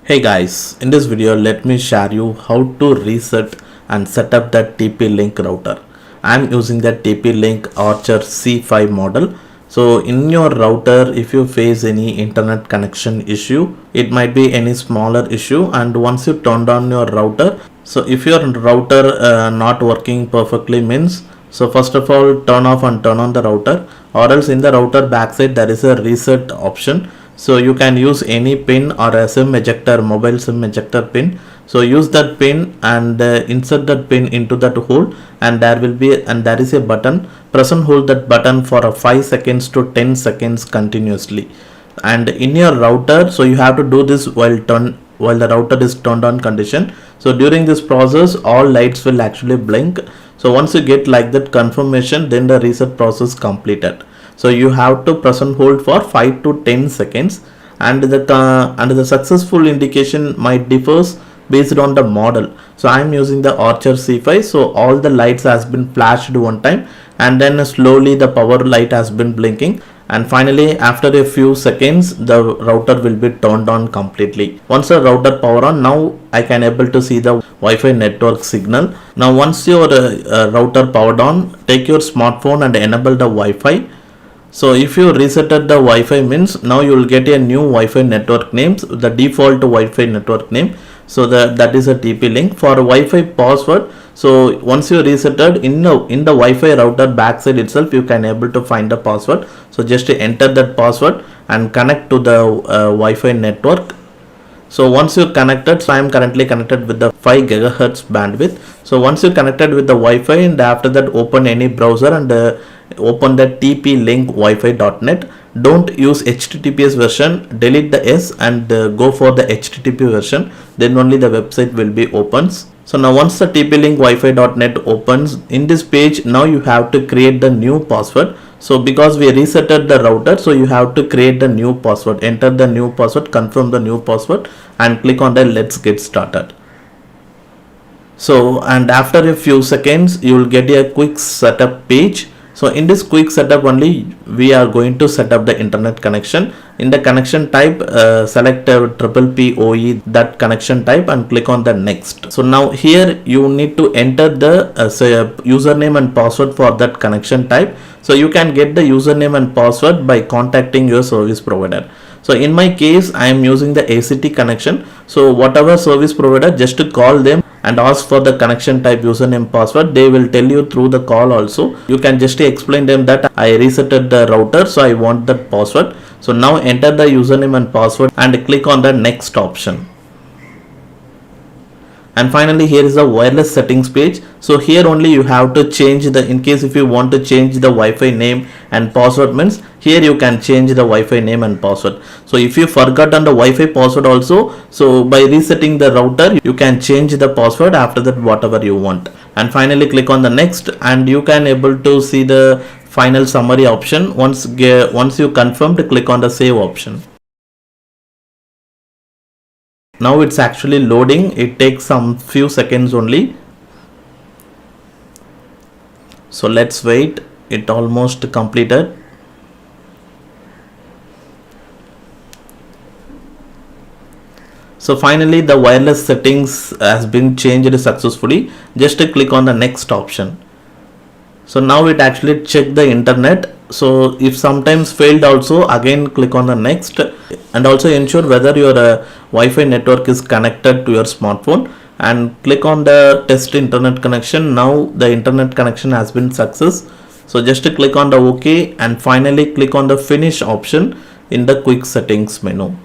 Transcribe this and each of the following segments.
Hey guys, in this video let me share you how to reset and set up the TP-Link router. I am using the TP-Link Archer C5 model. So in your router, if you face any internet connection issue, it might be any smaller issue, and once you turn on your router, so if your router not working perfectly means, so first of all turn off and turn on the router, or else in the router backside there is a reset option. So you can use any pin or a sim ejector, mobile sim ejector pin. So use that pin and insert that pin into that hole, and there is a button. Press and hold that button for 5 seconds to 10 seconds continuously. And in your router, so you have to do this while the router is turned on condition. So during this process all lights will actually blink. So once you get like that confirmation, then the reset process completed. So you have to press and hold for 5 to 10 seconds, and the successful indication might differs based on the model. So I am using the Archer C5, so all the lights has been flashed one time, and then slowly the power light has been blinking, and finally after a few seconds the router will be turned on completely. Once the router power on, now I can able to see the Wi-Fi network signal. Now once your router powered on, take your smartphone and enable the Wi-Fi. So if you resetted the Wi-Fi means now you will get a new Wi-Fi network name, the default Wi-Fi network name. So that is a TP-Link. For Wi-Fi password, so once you resetted in the Wi-Fi router backside itself, you can able to find the password. So just enter that password and connect to the Wi-Fi network. So once you connected, so I am currently connected with the 5 GHz bandwidth. So once you connected with the Wi-Fi, and after that open any browser and open the TP-Link Wi-Fi.net. Don't use HTTPS version, delete the S and go for the HTTP version, then only the website will be opens. So now once the TP-Link Wi-Fi.net opens, in this page now you have to create the new password. So because we resetted the router, so you have to create the new password, enter the new password, confirm the new password, and click on the let's get started. So and after a few seconds you will get a quick setup page. So in this quick setup only we are going to set up the internet connection. In the connection type, select PPPoE, that connection type, and click on the next. So now here you need to enter the username and password for that connection type. So you can get the username and password by contacting your service provider. So in my case I am using the ACT connection. So whatever service provider, just to call them and ask for the connection type, username, password. They will tell you through the call also. You can just explain them that I resetted the router, so I want that password. So now enter the username and password and click on the next option. And finally here is the wireless settings page. So here only you have to change the, in case if you want to change the Wi-Fi name and password means, here you can change the Wi-Fi name and password. So if you forgotten the Wi-Fi password also, so by resetting the router you can change the password, after that whatever you want. And finally click on the next, and you can able to see the final summary option. Once you confirmed, click on the save option. Now it's actually loading. It takes some few seconds only. So let's wait. It almost completed. So finally the wireless settings has been changed successfully. Just click on the next option. So now it actually checked the internet. So if sometimes failed also, again click on the next, and also ensure whether your Wi-Fi network is connected to your smartphone, and click on the test internet connection. Now the internet connection has been success. So just click on the OK, and finally click on the finish option in the quick settings menu.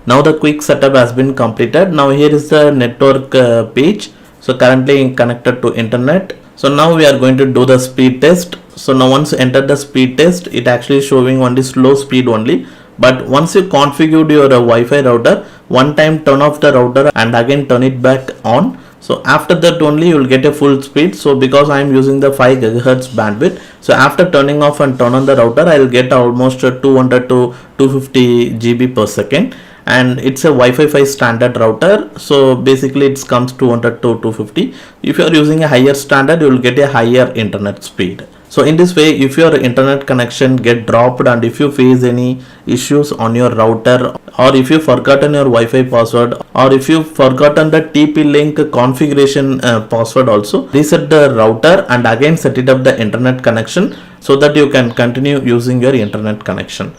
Now the quick setup has been completed. Now here is the network page. So currently connected to internet. So now we are going to do the speed test. So now once you enter the speed test, it actually showing only slow speed only. But once you configured your Wi-Fi router, one time turn off the router and again turn it back on. So after that only you will get a full speed. So because I am using the 5 GHz bandwidth, so after turning off and turn on the router, I will get almost 200 to 250 GB per second. And it's a Wi-Fi 5 standard router, so basically it comes 200 to 250. If you are using a higher standard, you will get a higher internet speed. So in this way, if your internet connection get dropped and if you face any issues on your router, or if you forgotten your Wi-Fi password, or if you forgotten the TP-Link configuration password also, reset the router and again set it up the internet connection so that you can continue using your internet connection.